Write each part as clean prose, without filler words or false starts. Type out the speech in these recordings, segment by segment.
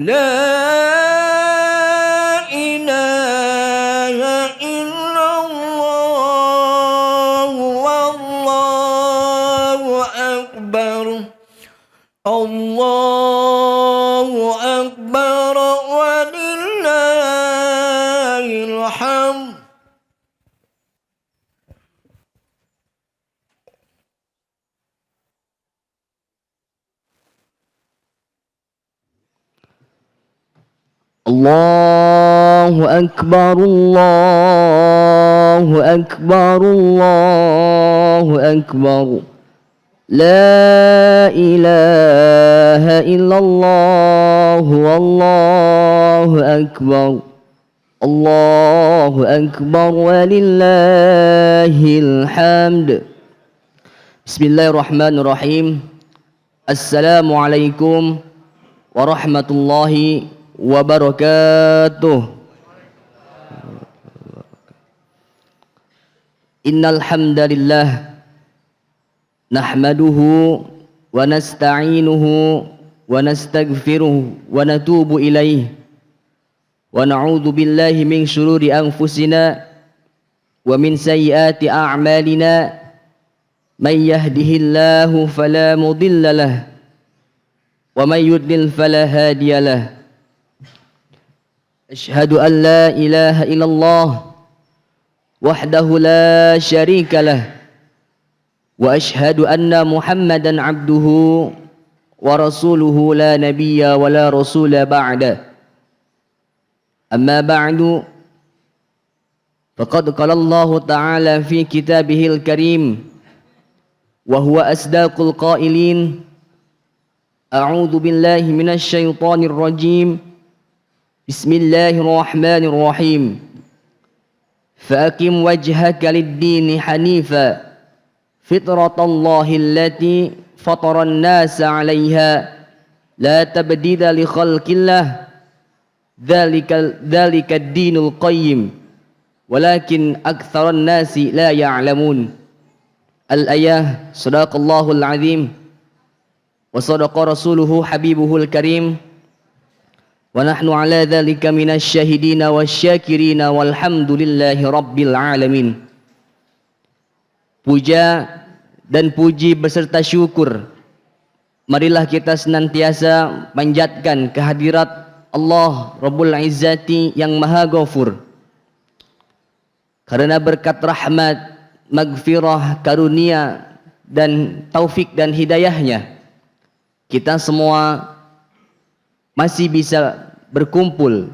لا إله إلا الله والله أكبر الله أكبر ولله الحمد. الله أكبر الله أكبر الله أكبر لا إله إلا الله والله أكبر الله أكبر ولله الحمد. بسم الله الرحمن الرحيم. السلام عليكم ورحمة الله wabarakatuh. Innal hamdalillah nahmaduhu wa nasta'inuhu wa nastaghfiruh wa natubu ilaih wa na'udzu billahi min syururi anfusina wa min sayyiati a'malina may yahdihillahu fala mudilla lahu wa may yudlil fala hadiya lahu. أشهد أن لا إله إلا الله وحده لا شريك له وأشهد أن محمدا عبده ورسوله لا نبي ولا رسول بعده. أما بعد فقد قال الله تعالى في كتابه الكريم وهو أصدق القائلين أعوذ بالله من الشيطان الرجيم بسم الله الرحمن الرحيم فأقم وجهك للدين حنيفا فطرة الله التي فطر الناس عليها لا تبديل لخلق الله ذلك الدين القيم ولكن أكثر الناس لا يعلمون. الآية. صدق الله العظيم وصدق رسوله حبيبه الكريم wa nahnu ala dzalika minasyahidina wasyakirina walhamdulillahi rabbil alamin. Puja dan puji beserta syukur marilah kita senantiasa panjatkan kehadirat Allah Rabbul Izzati yang Maha Ghafur. Karena berkat rahmat, magfirah, karunia dan taufik dan hidayahnya, kita semua masih bisa berkumpul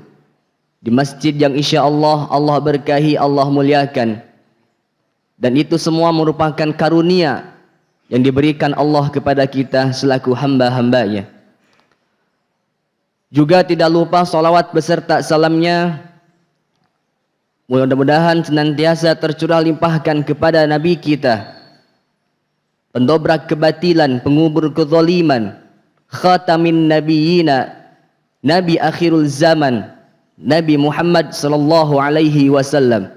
di masjid yang insya Allah Allah berkahi, Allah muliakan. Dan itu semua merupakan karunia yang diberikan Allah kepada kita selaku hamba-hambanya. Juga tidak lupa salawat beserta salamnya mudah-mudahan senantiasa tercurah limpahkan kepada Nabi kita, pendobrak kebatilan, pengubur kezaliman, khatamin nabiyina, Nabi akhirul zaman, Nabi Muhammad sallallahu alaihi wasallam.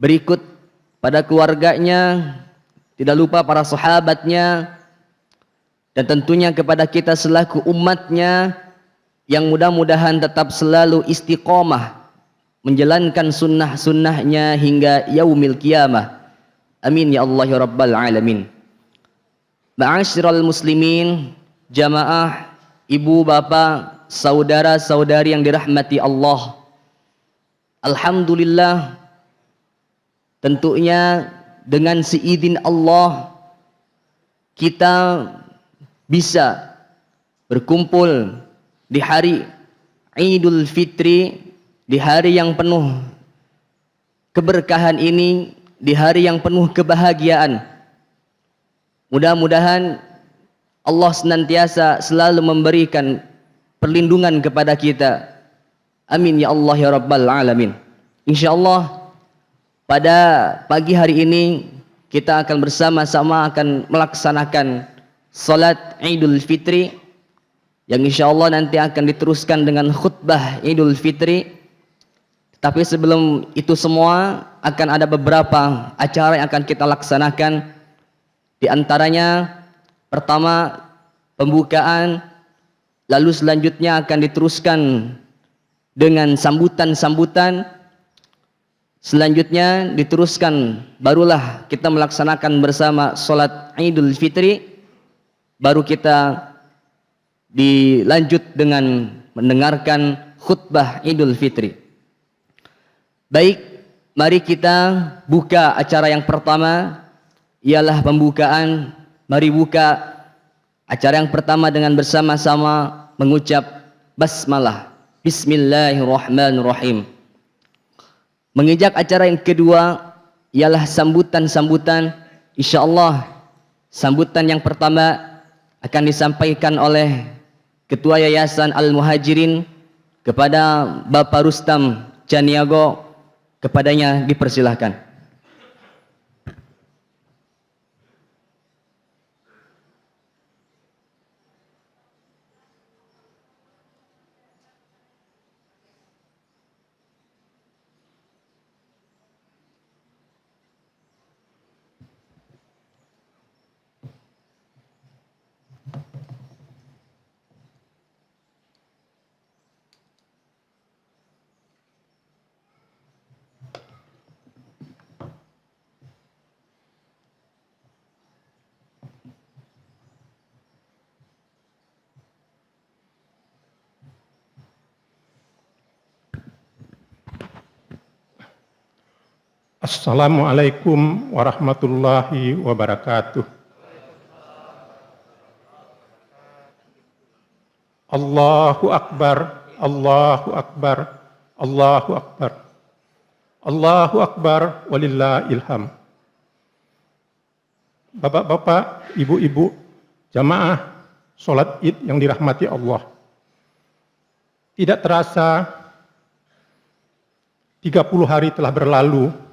Berikut pada keluarganya, tidak lupa para sahabatnya, dan tentunya kepada kita selaku umatnya yang mudah-mudahan tetap selalu istiqomah menjalankan sunnah-sunnahnya hingga yaumil qiyamah. Amin ya Allah ya Rabbal alamin. Ma'asyiral muslimin, jamaah, ibu, bapak, saudara-saudari yang dirahmati Allah. Alhamdulillah, tentunya dengan seizin Allah kita bisa berkumpul di hari Idul Fitri, di hari yang penuh keberkahan ini, di hari yang penuh kebahagiaan. Mudah-mudahan Allah senantiasa selalu memberikan perlindungan kepada kita. Amin ya Allah ya Rabbal alamin. InsyaAllah pada pagi hari ini kita akan bersama-sama akan melaksanakan salat Idul Fitri yang insyaallah nanti akan diteruskan dengan khutbah Idul Fitri. Tapi sebelum itu semua akan ada beberapa acara yang akan kita laksanakan. Di antaranya pertama pembukaan lalu selanjutnya akan diteruskan dengan sambutan-sambutan. Selanjutnya diteruskan, barulah kita melaksanakan bersama sholat Idul Fitri, baru kita dilanjut dengan mendengarkan khutbah Idul Fitri. Baik, mari kita buka acara yang pertama, ialah pembukaan. Mari buka acara yang pertama dengan bersama-sama mengucap basmalah. Bismillahirrahmanirrahim. Mengejak acara yang kedua ialah sambutan-sambutan. Insyaallah sambutan yang pertama akan disampaikan oleh Ketua Yayasan Al-Muhajirin kepada Bapak Rustam Caniago. Kepadanya dipersilahkan. Assalamualaikum warahmatullahi wabarakatuh. Allahu Akbar, Allahu Akbar, Allahu Akbar. Allahu Akbar walillahil ilham. Bapak-bapak, ibu-ibu, jamaah sholat Id yang dirahmati Allah. Tidak terasa 30 hari telah berlalu.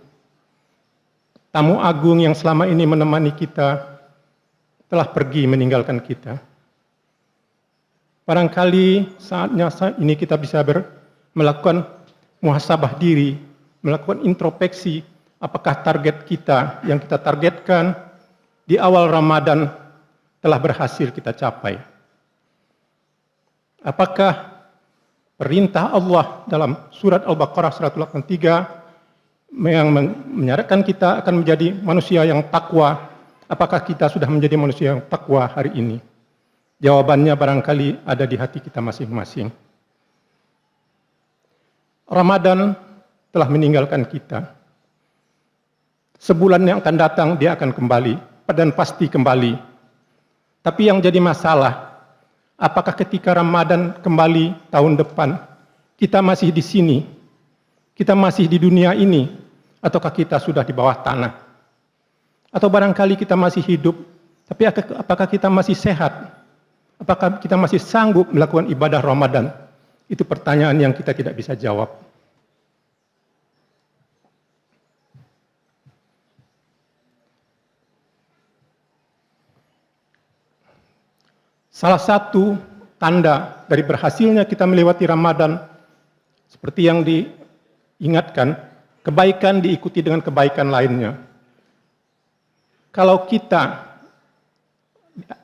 Tamu agung yang selama ini menemani kita telah pergi meninggalkan kita. Barangkali saatnya saat ini kita bisa melakukan muhasabah diri, melakukan introspeksi, apakah target kita yang kita targetkan di awal Ramadan telah berhasil kita capai. Apakah perintah Allah dalam surat Al-Baqarah 183 yang menyarankan kita akan menjadi manusia yang takwa, apakah kita sudah menjadi manusia yang takwa hari ini? Jawabannya barangkali ada di hati kita masing-masing. Ramadan telah meninggalkan kita. Sebulan yang akan datang dia akan kembali, dan pasti kembali. Tapi yang jadi masalah, apakah ketika Ramadan kembali tahun depan, kita masih di sini? Kita masih di dunia ini, ataukah kita sudah di bawah tanah? Atau barangkali kita masih hidup, tapi apakah kita masih sehat? Apakah kita masih sanggup melakukan ibadah Ramadan? Itu pertanyaan yang kita tidak bisa jawab. Salah satu tanda dari berhasilnya kita melewati Ramadan, seperti yang diingatkan, kebaikan diikuti dengan kebaikan lainnya. Kalau kita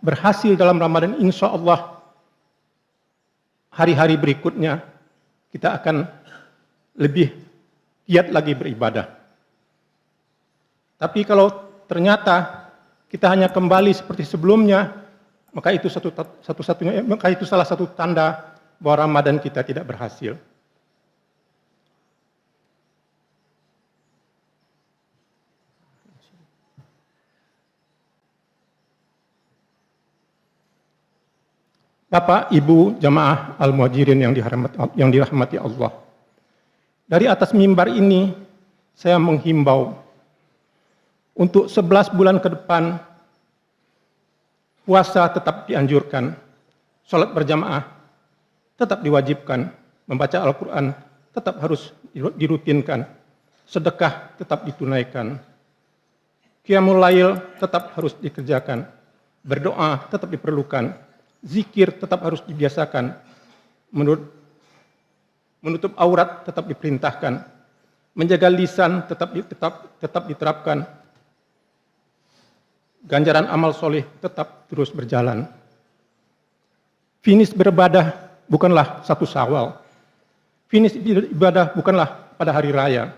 berhasil dalam Ramadan, insya Allah hari-hari berikutnya kita akan lebih giat lagi beribadah. Tapi kalau ternyata kita hanya kembali seperti sebelumnya, maka itu maka itu salah satu tanda bahwa Ramadan kita tidak berhasil. Bapak, Ibu, jamaah Al-Muhajirin yang dirahmati Allah. Dari atas mimbar ini, saya menghimbau untuk 11 bulan ke depan, puasa tetap dianjurkan, sholat berjamaah tetap diwajibkan, membaca Al-Quran tetap harus dirutinkan, sedekah tetap ditunaikan, qiyamul lail tetap harus dikerjakan, berdoa tetap diperlukan, zikir tetap harus dibiasakan, menutup aurat tetap diperintahkan, menjaga lisan tetap diterapkan, ganjaran amal soleh tetap terus berjalan. Finish beribadah bukanlah 1 Syawal. Finish ibadah bukanlah pada hari raya.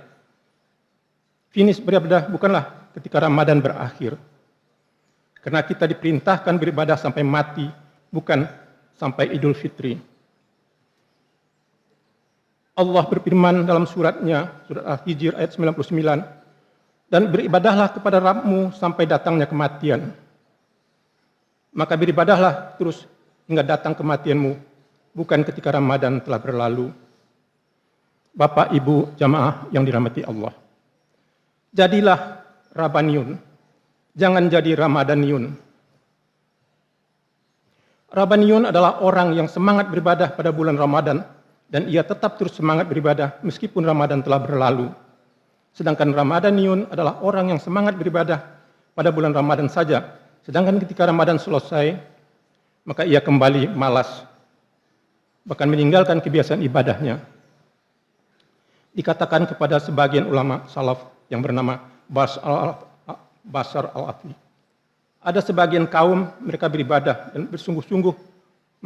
Finish beribadah bukanlah ketika Ramadan berakhir. Karena kita diperintahkan beribadah sampai mati, bukan sampai Idul Fitri. Allah berfirman dalam suratnya, surat Al-Hijr ayat 99, dan beribadahlah kepada Rabbmu sampai datangnya kematian. Maka beribadahlah terus hingga datang kematianmu, bukan ketika Ramadan telah berlalu. Bapak, Ibu, jamaah yang dirahmati Allah. Jadilah Rabbaniun, jangan jadi Ramadaniun. Rabbaniun adalah orang yang semangat beribadah pada bulan Ramadan, dan ia tetap terus semangat beribadah meskipun Ramadan telah berlalu. Sedangkan Ramadaniun adalah orang yang semangat beribadah pada bulan Ramadan saja, sedangkan ketika Ramadan selesai, maka ia kembali malas, bahkan meninggalkan kebiasaan ibadahnya. Dikatakan kepada sebagian ulama salaf yang bernama Bashar al-Afi, ada sebagian kaum mereka beribadah dan bersungguh-sungguh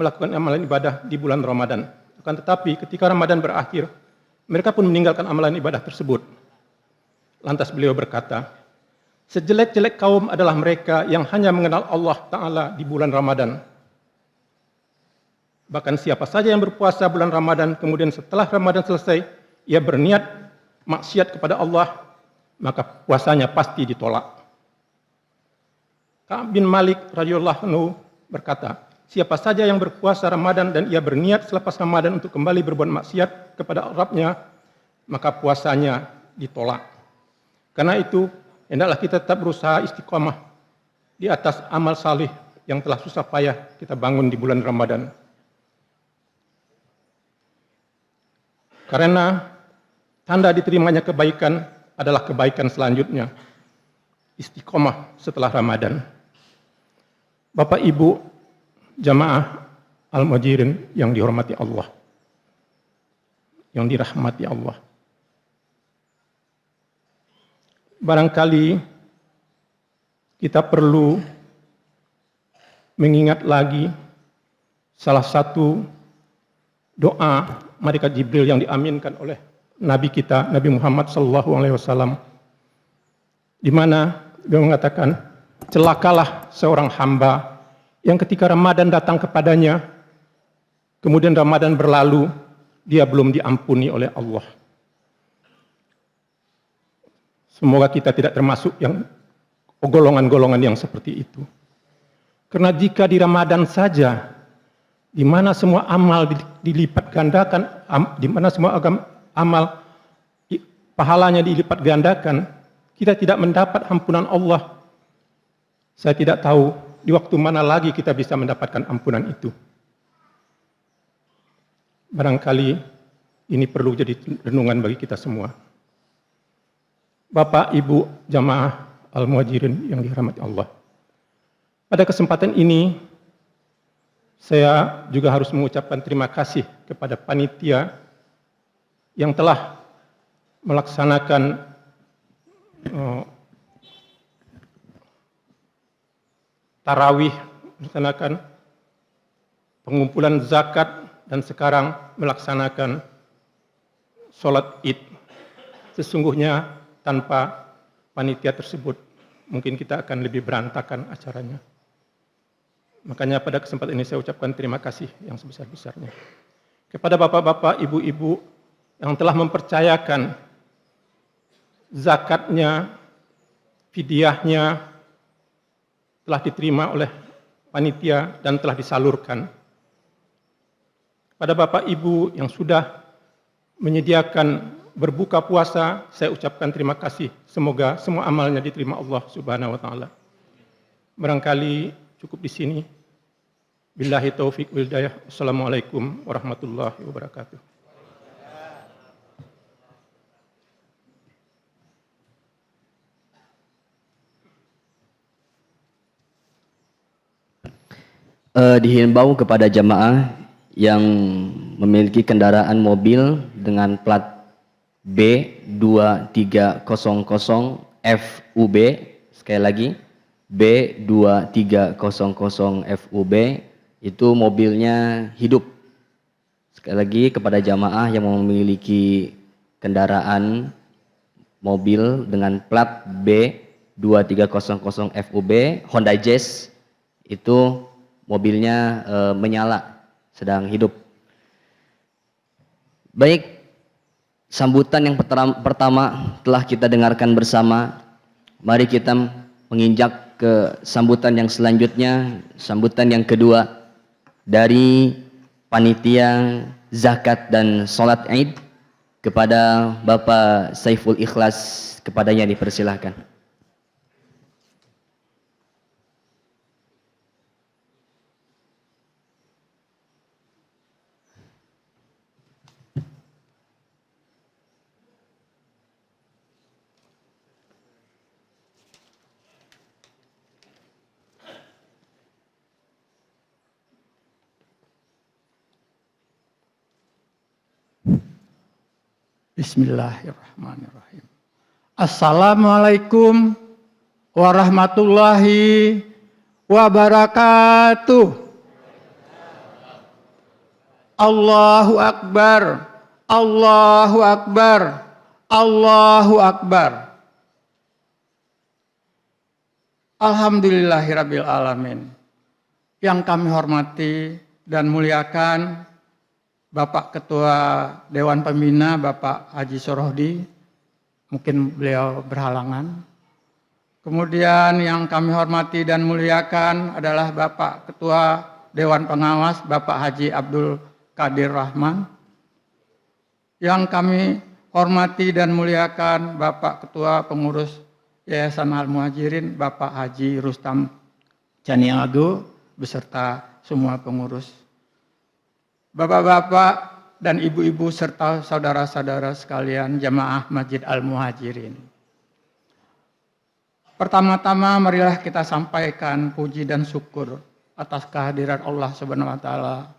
melakukan amalan ibadah di bulan Ramadan. Akan tetapi ketika Ramadan berakhir, mereka pun meninggalkan amalan ibadah tersebut. Lantas beliau berkata, sejelek-jelek kaum adalah mereka yang hanya mengenal Allah Ta'ala di bulan Ramadan. Bahkan siapa saja yang berpuasa bulan Ramadan, kemudian setelah Ramadan selesai, ia berniat maksiat kepada Allah, maka puasanya pasti ditolak. Ka'ab bin Malik radhiyallahu anhu berkata, siapa saja yang berpuasa Ramadan dan ia berniat selepas Ramadan untuk kembali berbuat maksiat kepada Rabbnya, maka puasanya ditolak. Karena itu, hendaklah kita tetap berusaha istiqomah di atas amal salih yang telah susah payah kita bangun di bulan Ramadan. Karena tanda diterimanya kebaikan adalah kebaikan selanjutnya, istiqomah setelah Ramadan. Bapak, Ibu, jamaah al-muhajirin yang dihormati Allah, yang dirahmati Allah. Barangkali kita perlu mengingat lagi salah satu doa malaikat Jibril yang diaminkan oleh Nabi kita, Nabi Muhammad SAW, di mana beliau mengatakan, celakalah seorang hamba yang ketika Ramadan datang kepadanya, kemudian Ramadan berlalu, dia belum diampuni oleh Allah. Semoga kita tidak termasuk yang golongan-golongan yang seperti itu. Karena jika di Ramadan saja, di mana semua amal dilipat gandakan, di mana semua amal pahalanya dilipat gandakan, kita tidak mendapat ampunan Allah. Saya tidak tahu di waktu mana lagi kita bisa mendapatkan ampunan itu. Barangkali ini perlu jadi renungan bagi kita semua. Bapak, Ibu, jamaah al-muhajirin yang dirahmati Allah. Pada kesempatan ini, saya juga harus mengucapkan terima kasih kepada panitia yang telah melaksanakan tarawih, melaksanakan pengumpulan zakat, dan sekarang melaksanakan sholat Id. Sesungguhnya tanpa panitia tersebut, mungkin kita akan lebih berantakan acaranya. Makanya pada kesempatan ini saya ucapkan terima kasih yang sebesar-besarnya kepada bapak-bapak, ibu-ibu yang telah mempercayakan zakatnya, fidyahnya telah diterima oleh panitia dan telah disalurkan. Pada bapak ibu yang sudah menyediakan berbuka puasa, saya ucapkan terima kasih. Semoga semua amalnya diterima Allah Subhanahu wa taala. Barangkali cukup di sini. Billahi taufiq wal hidayah. Assalamualaikum warahmatullahi wabarakatuh. Dihimbau kepada jamaah yang memiliki kendaraan mobil dengan plat B2300 FUB, sekali lagi B2300 FUB, itu mobilnya hidup. Sekali lagi kepada jamaah yang memiliki kendaraan mobil dengan plat B2300 FUB Honda Jazz, itu mobilnya menyala, sedang hidup. Baik, sambutan yang pertama telah kita dengarkan bersama. Mari kita menginjak ke sambutan yang selanjutnya, sambutan yang kedua dari panitia zakat dan sholat Id kepada Bapak Saiful Ikhlas. Kepadanya dipersilahkan. Bismillahirrahmanirrahim. Assalamualaikum warahmatullahi wabarakatuh. Allahu Akbar, Allahu Akbar, Allahu Akbar. Alhamdulillahirabbil alamin. Yang kami hormati dan muliakan Bapak Ketua Dewan Pembina, Bapak Haji Sorohdi, mungkin beliau berhalangan. Kemudian yang kami hormati dan muliakan adalah Bapak Ketua Dewan Pengawas, Bapak Haji Abdul Qadir Rahman. Yang kami hormati dan muliakan Bapak Ketua Pengurus Yayasan Al Muhajirin, Bapak Haji Rustam Caniago, beserta semua pengurus. Bapak-bapak dan ibu-ibu serta saudara-saudara sekalian jamaah Masjid Al-Muhajirin. Pertama-tama marilah kita sampaikan puji dan syukur atas kehadiran Allah Subhanahu wa taala,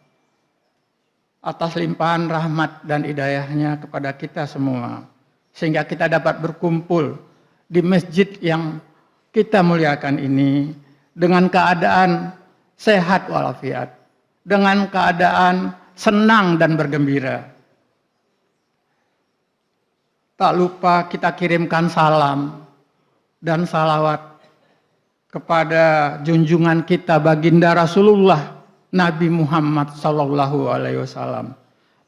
atas limpahan rahmat dan hidayahnya kepada kita semua, sehingga kita dapat berkumpul di masjid yang kita muliakan ini dengan keadaan sehat walafiat, dengan keadaan senang dan bergembira. Tak lupa kita kirimkan salam dan salawat kepada junjungan kita baginda Rasulullah Nabi Muhammad SAW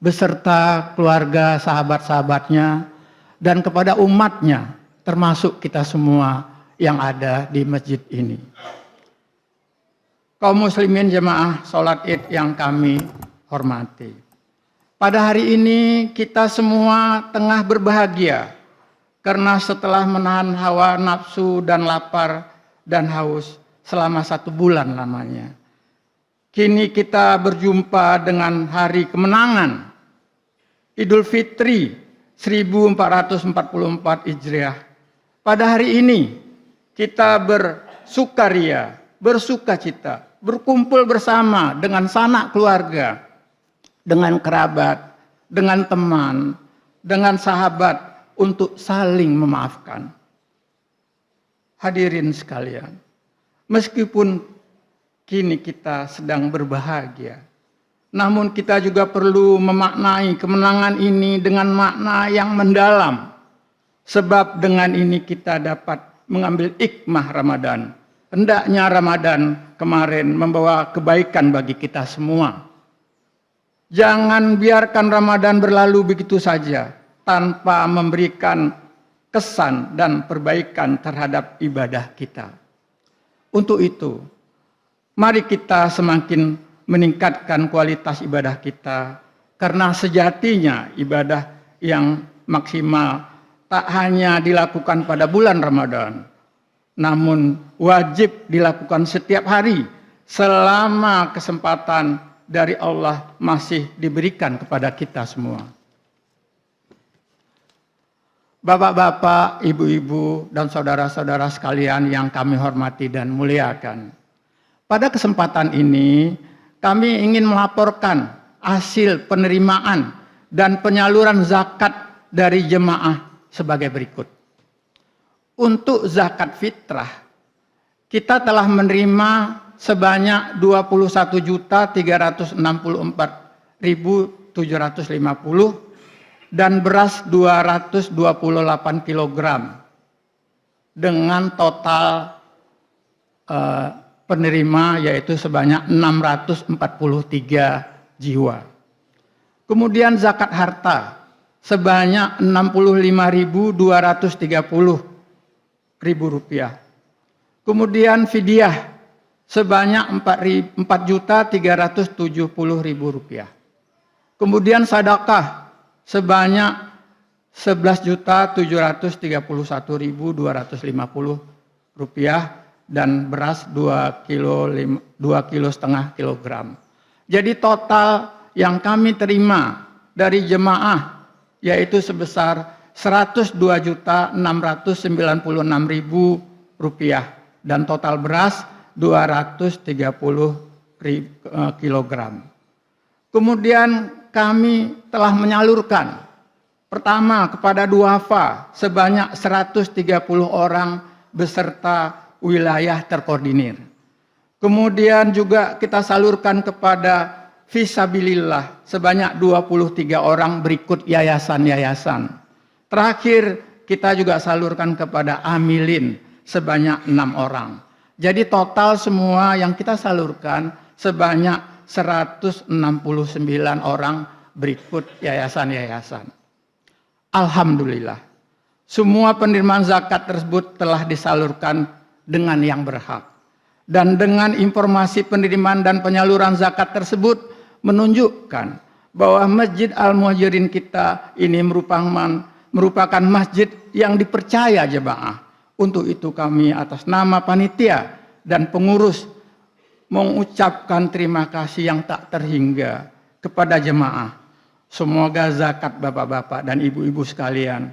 beserta keluarga, sahabat-sahabatnya, dan kepada umatnya, termasuk kita semua yang ada di masjid ini. Kaum muslimin jemaah sholat Id yang kami hormati. Pada hari ini kita semua tengah berbahagia karena setelah menahan hawa nafsu dan lapar dan haus selama 1 bulan lamanya, kini kita berjumpa dengan hari kemenangan Idul Fitri 1444 Hijriah. Pada hari ini kita bersukaria, bersukacita, berkumpul bersama dengan sanak keluarga, dengan kerabat, dengan teman, dengan sahabat untuk saling memaafkan. Hadirin sekalian, meskipun kini kita sedang berbahagia, namun kita juga perlu memaknai kemenangan ini dengan makna yang mendalam. Sebab dengan ini kita dapat mengambil hikmah Ramadan. Hendaknya Ramadan kemarin membawa kebaikan bagi kita semua. Jangan biarkan Ramadan berlalu begitu saja tanpa memberikan kesan dan perbaikan terhadap ibadah kita. Untuk itu, mari kita semakin meningkatkan kualitas ibadah kita, karena sejatinya ibadah yang maksimal tak hanya dilakukan pada bulan Ramadan, namun wajib dilakukan setiap hari selama kesempatan dari Allah masih diberikan kepada kita semua. Bapak-bapak, ibu-ibu, dan saudara-saudara sekalian yang kami hormati dan muliakan. Pada kesempatan ini, kami ingin melaporkan hasil penerimaan dan penyaluran zakat dari jemaah sebagai berikut. Untuk zakat fitrah, kita telah menerima sebanyak 21.364.750 dan beras 228 kg dengan total penerima yaitu sebanyak 643 jiwa. Kemudian zakat harta sebanyak 65.230 ribu rupiah. Kemudian fidyah sebanyak 4.370.000 rupiah. Kemudian sedekah sebanyak 11.731.250 rupiah dan beras 2,5 kilogram. Jadi total yang kami terima dari jemaah yaitu sebesar 102.696.000 rupiah dan total beras 230 kilogram. Kemudian kami telah menyalurkan pertama kepada duafa sebanyak 130 orang beserta wilayah terkoordinir. Kemudian juga kita salurkan kepada fisabilillah sebanyak 23 orang berikut yayasan-yayasan. Terakhir kita juga salurkan kepada amilin sebanyak 6 orang. Jadi total semua yang kita salurkan sebanyak 169 orang berikut yayasan-yayasan. Alhamdulillah, semua penerimaan zakat tersebut telah disalurkan dengan yang berhak. Dan dengan informasi penerimaan dan penyaluran zakat tersebut menunjukkan bahwa Masjid Al-Muhajirin kita ini merupakan masjid yang dipercaya jemaah. Untuk itu kami atas nama panitia dan pengurus mengucapkan terima kasih yang tak terhingga kepada jemaah. Semoga zakat bapak-bapak dan ibu-ibu sekalian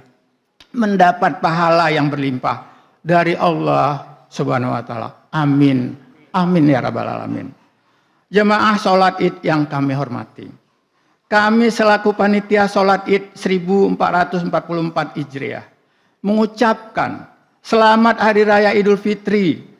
mendapat pahala yang berlimpah dari Allah Subhanahu wa taala. Amin. Amin ya rabbal alamin. Jemaah salat Id yang kami hormati. Kami selaku panitia salat Id 1444 Hijriah mengucapkan selamat Hari Raya Idul Fitri.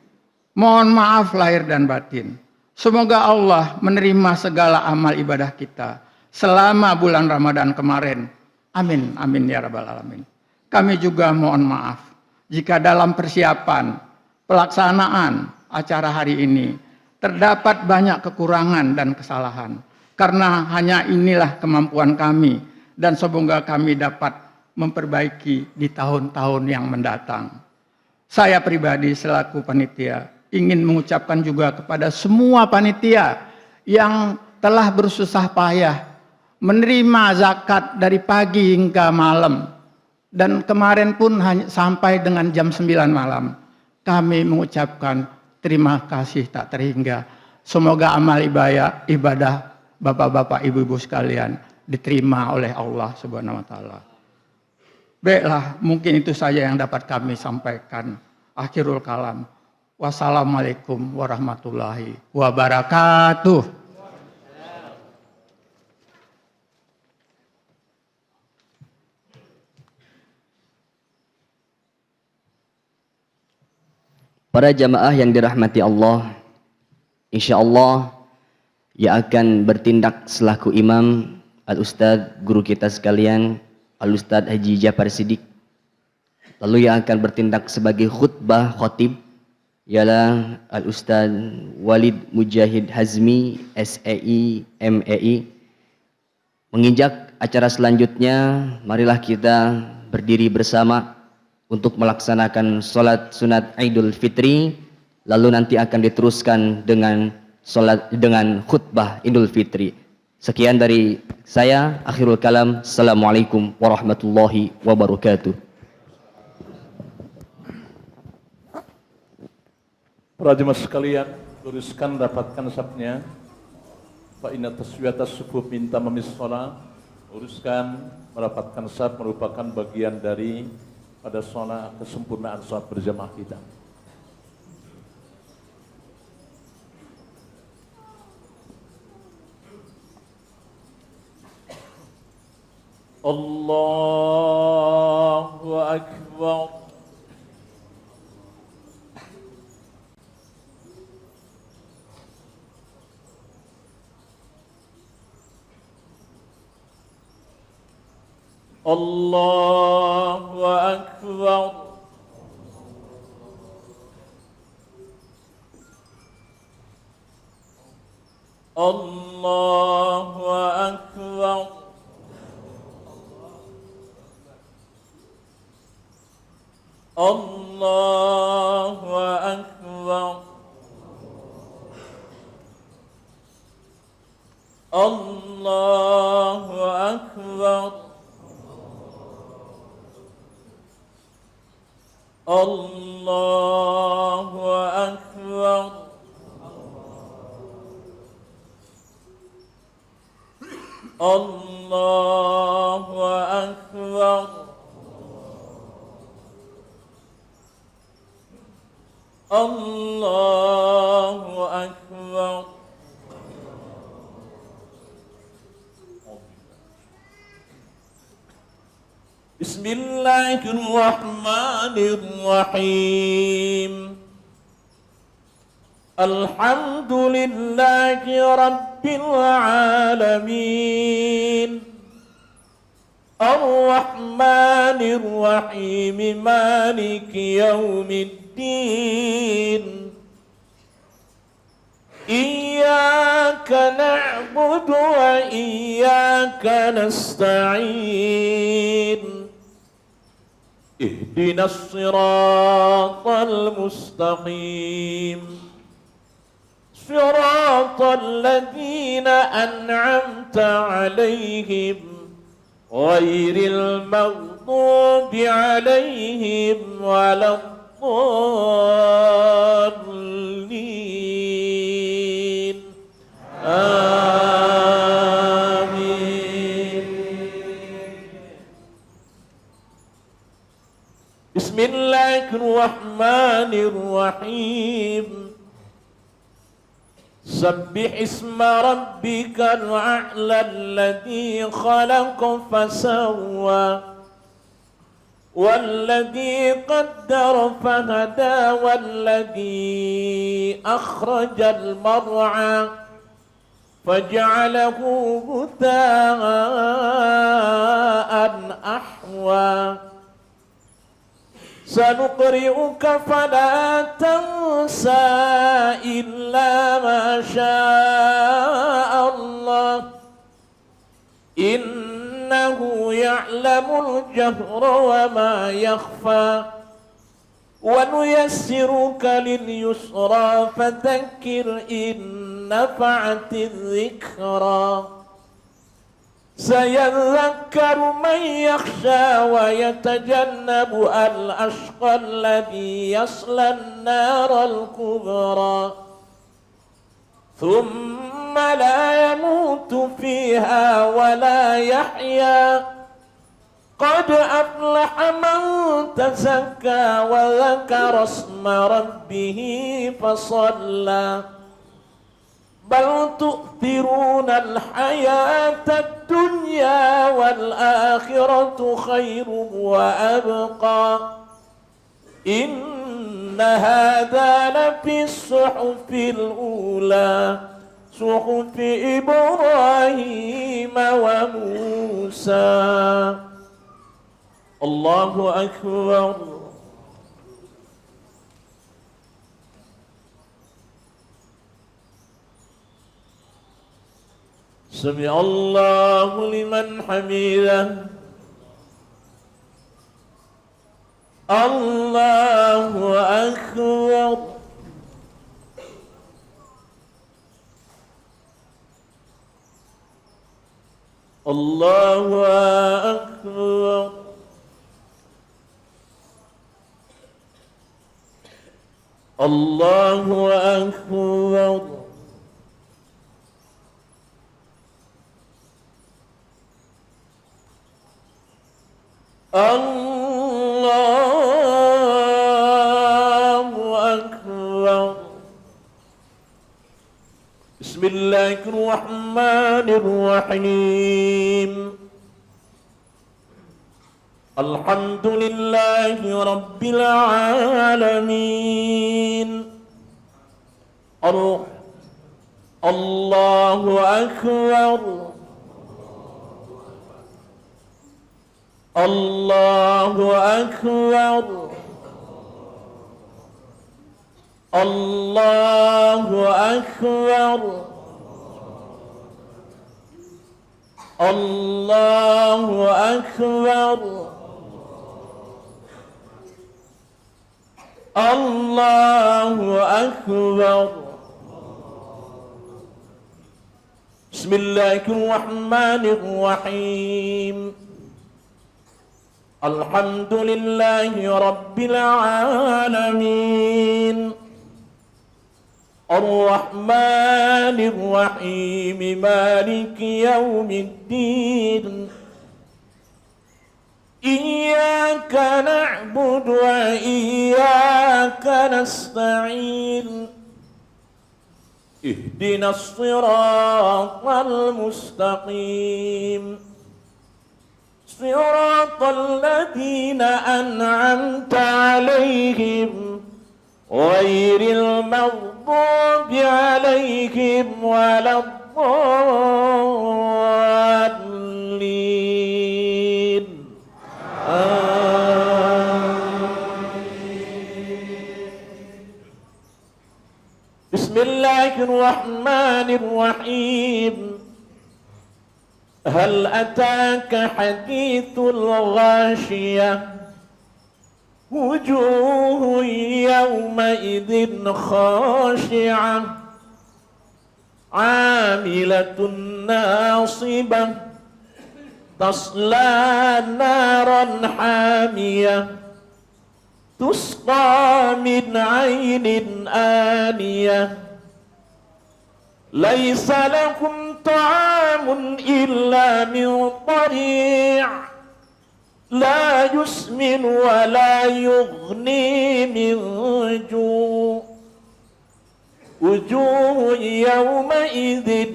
Mohon maaf lahir dan batin. Semoga Allah menerima segala amal ibadah kita selama bulan Ramadan kemarin. Amin, amin ya rabbal alamin. Kami juga mohon maaf jika dalam persiapan pelaksanaan acara hari ini terdapat banyak kekurangan dan kesalahan. Karena hanya inilah kemampuan kami dan semoga kami dapat memperbaiki di tahun-tahun yang mendatang. Saya pribadi selaku panitia ingin mengucapkan juga kepada semua panitia yang telah bersusah payah menerima zakat dari pagi hingga malam. Dan kemarin pun hanya sampai dengan jam 9 malam. Kami mengucapkan terima kasih tak terhingga. Semoga amal ibadah bapak-bapak ibu-ibu sekalian diterima oleh Allah Subhanahu wa taala. Baiklah, mungkin itu saja yang dapat kami sampaikan. Akhirul kalam. Wassalamualaikum warahmatullahi wabarakatuh. Para jamaah yang dirahmati Allah, insya Allah yang akan bertindak selaku imam Al-Ustadz guru kita sekalian Al-Ustadz Haji Jafar Siddiq. Lalu yang akan bertindak sebagai khutbah khotib ialah Al-Ustadz Walid Mujahid Hazmi SEI MEI. Menginjak acara selanjutnya, marilah kita berdiri bersama untuk melaksanakan sholat sunat Idul Fitri. Lalu nanti akan diteruskan dengan khutbah Idul Fitri. Sekian dari saya, akhirul kalam. Assalamualaikum warahmatullahi wabarakatuh. Para jemaah sekalian, luruskan dapatkan sapnya. Fa inna taswiyata sufuf minta mamis sholat. Luruskan merapatkan saf merupakan bagian dari pada sholat kesempurnaan sholat berjamaah kita. Allahu Akbar. الله أكبر. الله أكبر. الله أكبر. الله أكبر. الله أكبر. الله أكبر. الله أكبر. بسم الله الرحمن الرحيم. الحمد لله رب العالمين. الرحمن الرحيم مالك يوم الدين. إياك نعبد وإياك نستعين. اهدنا الصراط المستقيم. صراط الذين أنعمت عليهم غير المغضوب عليهم ولا الضالين. آمين. بسم الله الرحمن الرحيم. سبح اسم ربك الأعلى الذي خلق فسوى والذي قدر فهدى والذي أخرج المرعى فجعله غثاء أحوى. سنقرئك فلا تنسى إلا ما شاء الله إنه يعلم الجهر وما يخفى. ونيسرك لليسرى فذكر إن نفعت الذكرى. سيذكر من يخشى ويتجنبها الأشقى الذي يصلى النار الكبرى ثم لا يموت فيها ولا يحيا. قد أفلح من تزكى وذكر اسم ربه فصلى. بل تؤثرون الحياة الدنيا والآخرة خير وأبقى. إن هذا لفي الصحف الأولى صحف إبراهيم وموسى. الله أكبر. سمع الله لمن حمده. الله أكبر. الله أكبر. الله أكبر. الله أكبر. بسم الله الرحمن الرحيم. الحمد لله رب العالمين. الله أكبر. الله أكبر الله أكبر الله أكبر الله أكبر بسم الله الرحمن الرحيم الحمد لله رب العالمين الرحمن الرحيم مالك يوم الدين إياك نعبد وإياك نستعين اهدنا الصراط المستقيم صراط الذين أنعمت عليهم غير المغضوب عليهم ولا الضالين بسم الله الرحمن الرحيم هل أتاك حديث الغاشية وجوه يومئذ خاشعة عاملة ناصبة تصلى نارا حامية تسقى من عين آنية ليس لهم طعام إلا من ضريع لا يسمن ولا يغني من جوع وجوه يومئذ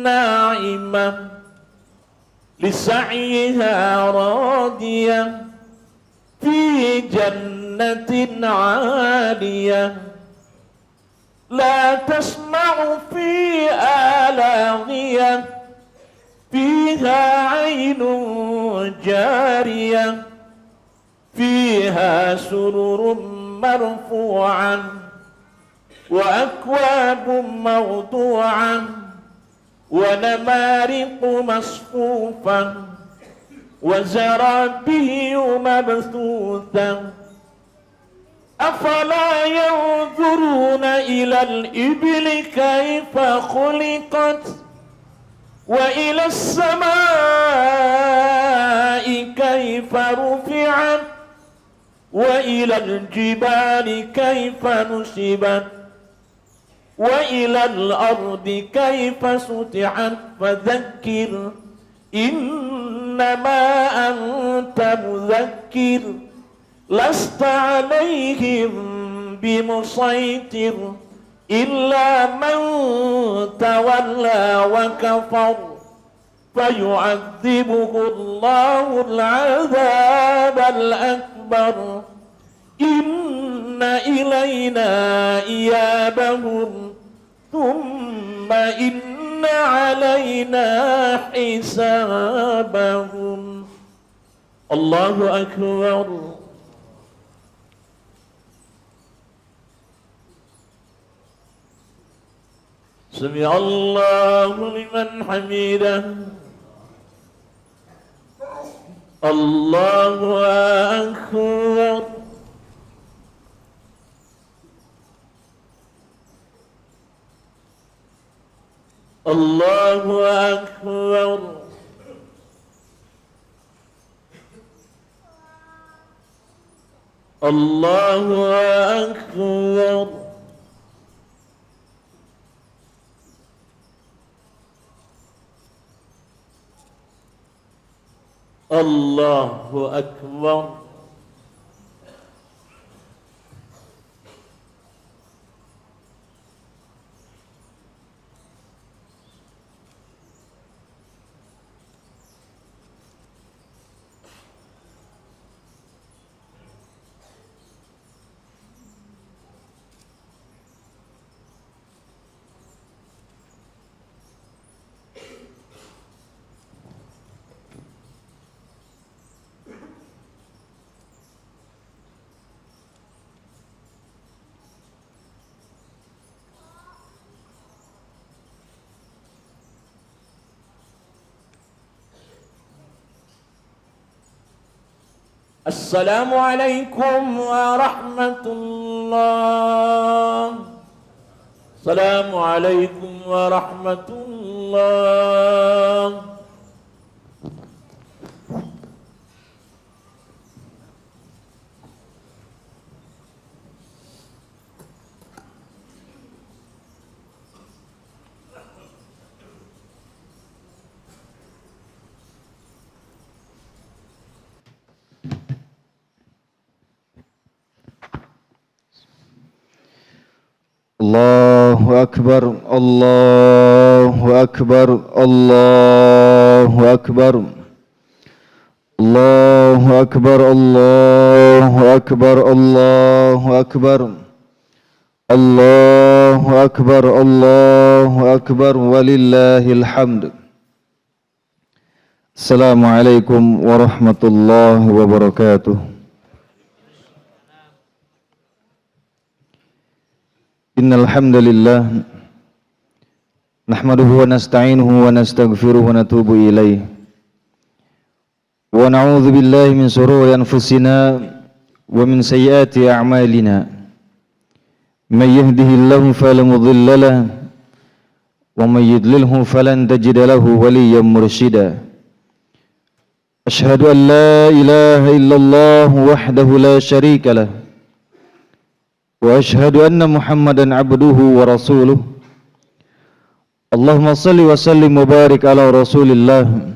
ناعمة لسعيها راضية في جنة عالية لا تسمع فيها لاغية فيها عين جارية فيها سرر مرفوعة وأكواب موضوعة ونمارق مصفوفة وزرابي مبثوثة أفلا ينظرون إلى الإبل كيف خلقت وإلى السماء كيف رفعت وإلى الجبال كيف نصبت وإلى الأرض كيف سطحت فذكر إنما أنت مذكر لست عليهم بمسيطر إلا من تولى وكفر فيعذبه الله العذاب الأكبر إن إلينا إيابهم ثم إن علينا حسابهم الله أكبر سمع الله لمن حمده الله أكبر الله أكبر الله أكبر الله أكبر Assalamualaikum warahmatullah. Assalamualaikum warahmatullah. Allahu Akbar, Allahu Akbar, Allahu Akbar, Allahu Akbar, Allahu Akbar, Allahu Akbar, Allahu Akbar, Allahu Akbar, walillahil hamd. Assalamualaikum warahmatullahi wabarakatuh. Innal hamdalillah nahmaduhu wa nasta'inuhu wa nastaghfiruhu wa natubu ilayh wa na'udzu billahi min shururi anfusina wa min sayyiati a'malina may yahdihillahu fala mudilla lahu wa may yudlilhu falan tajida lahu waliyyan mursyida. Ashhadu an la ilaha illallah wahdahu la syarika lahu wa ashhadu anna Muhammadan abduhu wa rasuluh. Allahumma salli wa sallim wa barik ala Rasulillah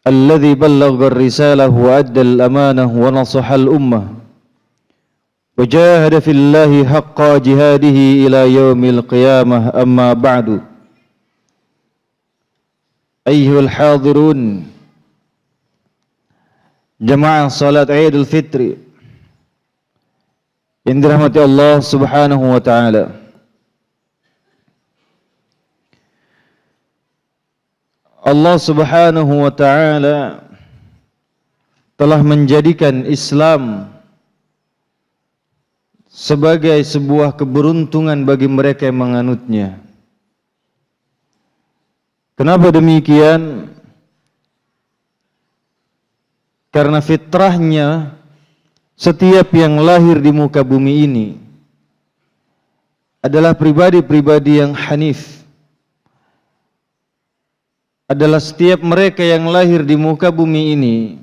alladhi ballagha ar-risalah wa adda al-amanah wa nasaha al-ummah wa jahada fillahi haqqa jihadihi ila yaumil qiyamah. Amma ba'du. Ayyuhal hadirun, jamaah salat Idul Fitri yang dirahmati Allah Subhanahu wa taala. Allah Subhanahu wa taala telah menjadikan Islam sebagai sebuah keberuntungan bagi mereka yang menganutnya. Kenapa demikian? Karena fitrahnya setiap yang lahir di muka bumi ini adalah pribadi-pribadi yang hanif. Adalah setiap mereka yang lahir di muka bumi ini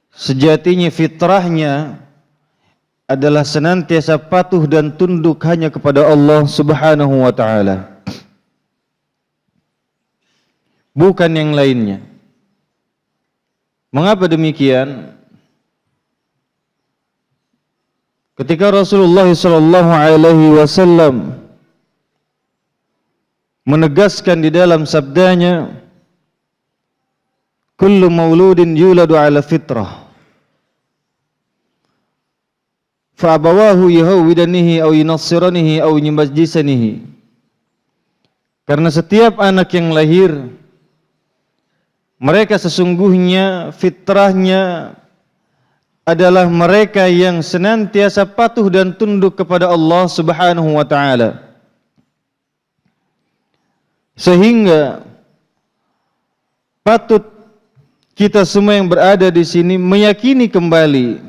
sejatinya fitrahnya adalah senantiasa patuh dan tunduk hanya kepada Allah Subhanahu wa taala, bukan yang lainnya. Mengapa demikian? Ketika Rasulullah SAW menegaskan di dalam sabdanya, kullu mauludin yuladu ala fitrah, fa abawahu yahwidanihi aw yunassiranihi aw yumajjisanihi. Karena setiap anak yang lahir, mereka sesungguhnya fitrahnya adalah mereka yang senantiasa patuh dan tunduk kepada Allah Subhanahu wa taala. Sehingga patut kita semua yang berada di sini meyakini kembali,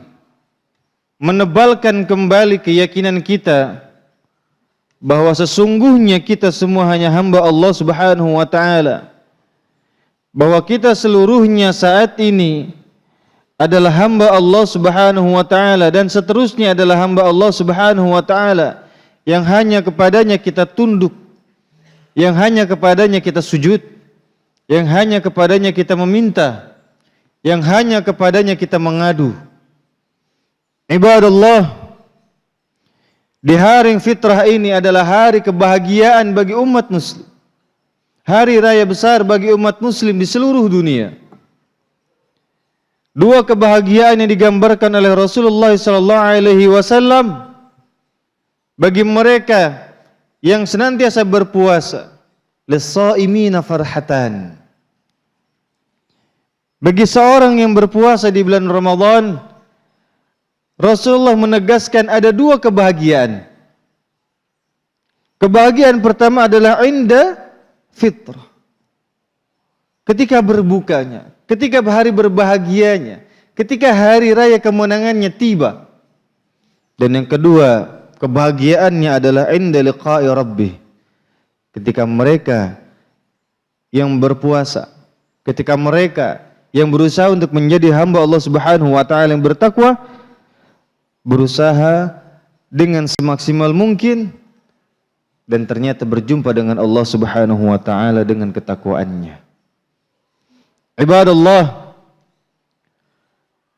menebalkan kembali keyakinan kita bahwa sesungguhnya kita semua hanya hamba Allah Subhanahu wa taala. Bahwa kita seluruhnya saat ini adalah hamba Allah Subhanahu wa taala dan seterusnya adalah hamba Allah Subhanahu wa taala yang hanya kepadanya kita tunduk, yang hanya kepadanya kita sujud, yang hanya kepadanya kita meminta, yang hanya kepadanya kita mengadu. Ibadallah, di hari fitrah ini adalah hari kebahagiaan bagi umat muslim, hari raya besar bagi umat muslim di seluruh dunia. Dua kebahagiaan yang digambarkan oleh Rasulullah SAW bagi mereka yang senantiasa berpuasa. Lis-shaimina farhatan. Bagi seorang yang berpuasa di bulan Ramadan, Rasulullah menegaskan ada dua kebahagiaan. Kebahagiaan pertama adalah inda fitrah, ketika berbukanya, ketika hari berbahagianya, ketika hari raya kemenangannya tiba. Dan yang kedua, kebahagiaannya adalah inda liqa'i rabbih. Ketika mereka yang berpuasa, ketika mereka yang berusaha untuk menjadi hamba Allah Subhanahu wa taala yang bertakwa, berusaha dengan semaksimal mungkin dan ternyata berjumpa dengan Allah Subhanahu wa taala dengan ketakwaannya. Ibadallah,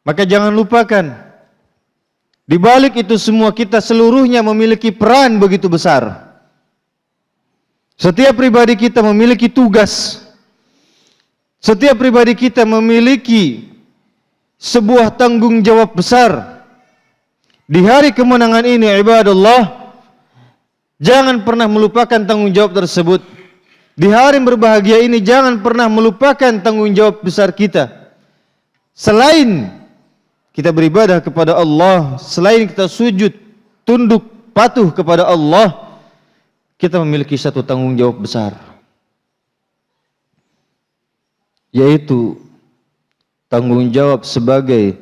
maka jangan lupakan di balik itu semua kita seluruhnya memiliki peran begitu besar. Setiap pribadi kita memiliki tugas. Setiap pribadi kita memiliki sebuah tanggung jawab besar. Di hari kemenangan ini, ibadallah, jangan pernah melupakan tanggung jawab tersebut. Di hari yang berbahagia ini, jangan pernah melupakan tanggung jawab besar kita. Selain kita beribadah kepada Allah, selain kita sujud, tunduk, patuh kepada Allah, kita memiliki satu tanggung jawab besar, yaitu tanggung jawab sebagai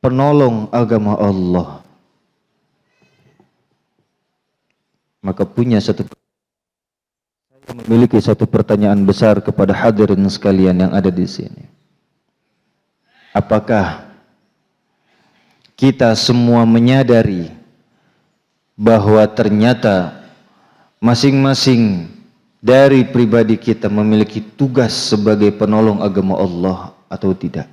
penolong agama Allah. Maka memiliki satu pertanyaan besar kepada hadirin sekalian yang ada di sini. Apakah kita semua menyadari bahwa ternyata masing-masing dari pribadi kita memiliki tugas sebagai penolong agama Allah atau tidak?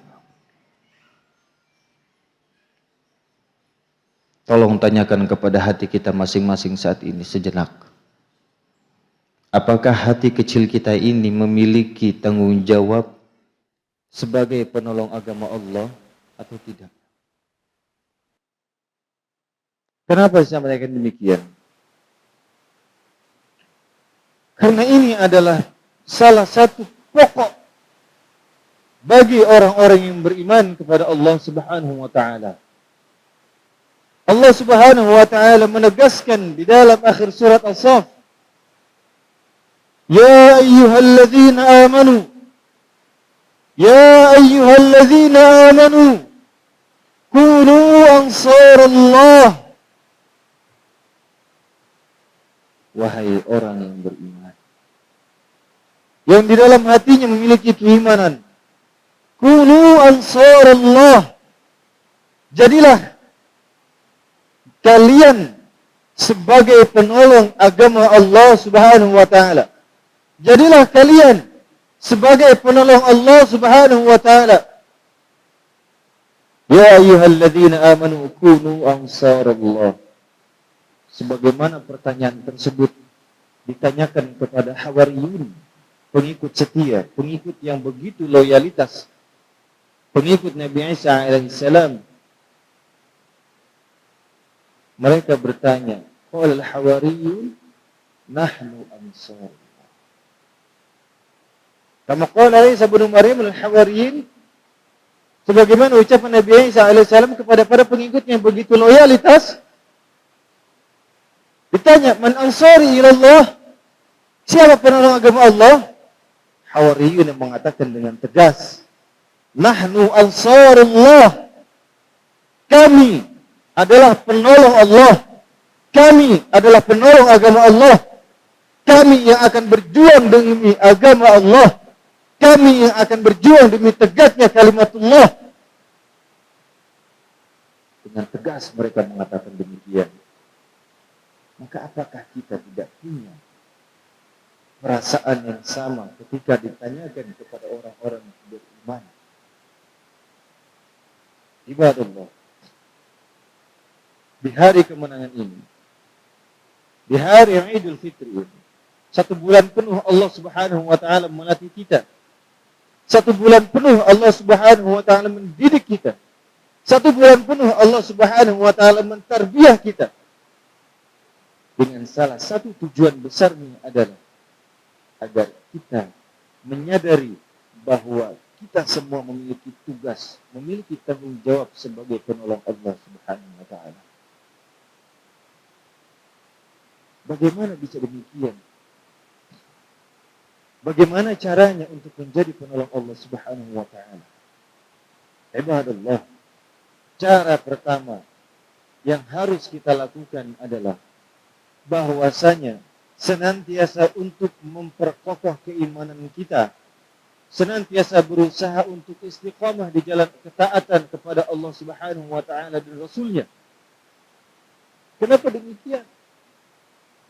Tolong tanyakan kepada hati kita masing-masing saat ini sejenak. Apakah hati kecil kita ini memiliki tanggung jawab sebagai penolong agama Allah atau tidak? Kenapa saya menanyakan demikian? Karena ini adalah salah satu pokok bagi orang-orang yang beriman kepada Allah Subhanahu wa taala. Allah Subhanahu wa taala menegaskan di dalam akhir surat As-Saff, "Ya ayyuhalladzina amanu, ya ayyuhalladzina amanu, kunu ansarallah." Wahai orang yang beriman, yang di dalam hatinya memiliki keimanan, kunu ansarallah, jadilah kalian sebagai penolong agama Allah Subhanahu wa taala. Jadilah kalian sebagai penolong Allah Subhanahu wa taala. Ya ayyuhalladzina amanu kunu ansarallah. Sebagaimana pertanyaan tersebut ditanyakan kepada Hawariyun, pengikut setia, pengikut yang begitu loyalitas, pengikut Nabi Isa alaihissalam. Mereka bertanya, qala al-hawariyun nahnu ansar. Kama qala Isa bin Maryam al-hawariyin, sebagaimana ucapan Nabi Isa alaihissalam kepada para pengikut yang begitu loyalitas. Ditanya, man ansari ilallah, siapa penolong agama Allah? Hawariyun yang mengatakan dengan tegas, nahnu ansarullah, kami adalah penolong Allah, kami adalah penolong agama Allah, kami yang akan berjuang demi agama Allah, kami yang akan berjuang demi tegaknya kalimatullah. Dengan tegas mereka mengatakan demikian. Maka apakah kita tidak punya perasaan yang sama ketika ditanyakan kepada orang-orang yang beriman? Ibadallah, di hari kemenangan ini, di hari yang Idul Fitri ini, 1 bulan penuh Allah Subhanahu wa taala melatih kita. 1 bulan penuh Allah Subhanahu wa taala mendidik kita. 1 bulan penuh Allah Subhanahu wa taala mentarbiyah kita. Dengan salah satu tujuan besarnya adalah agar kita menyadari bahwa kita semua memiliki tugas, memiliki tanggung jawab sebagai penolong Allah Subhanahu wa taala. Bagaimana bisa demikian? Bagaimana caranya untuk menjadi penolong Allah Subhanahu wa taala? Ibadallah, cara pertama yang harus kita lakukan adalah bahwasanya senantiasa untuk memperkokoh keimanan kita, senantiasa berusaha untuk istiqamah di jalan ketaatan kepada Allah Subhanahu wa taala dan Rasul-Nya. Kenapa demikian?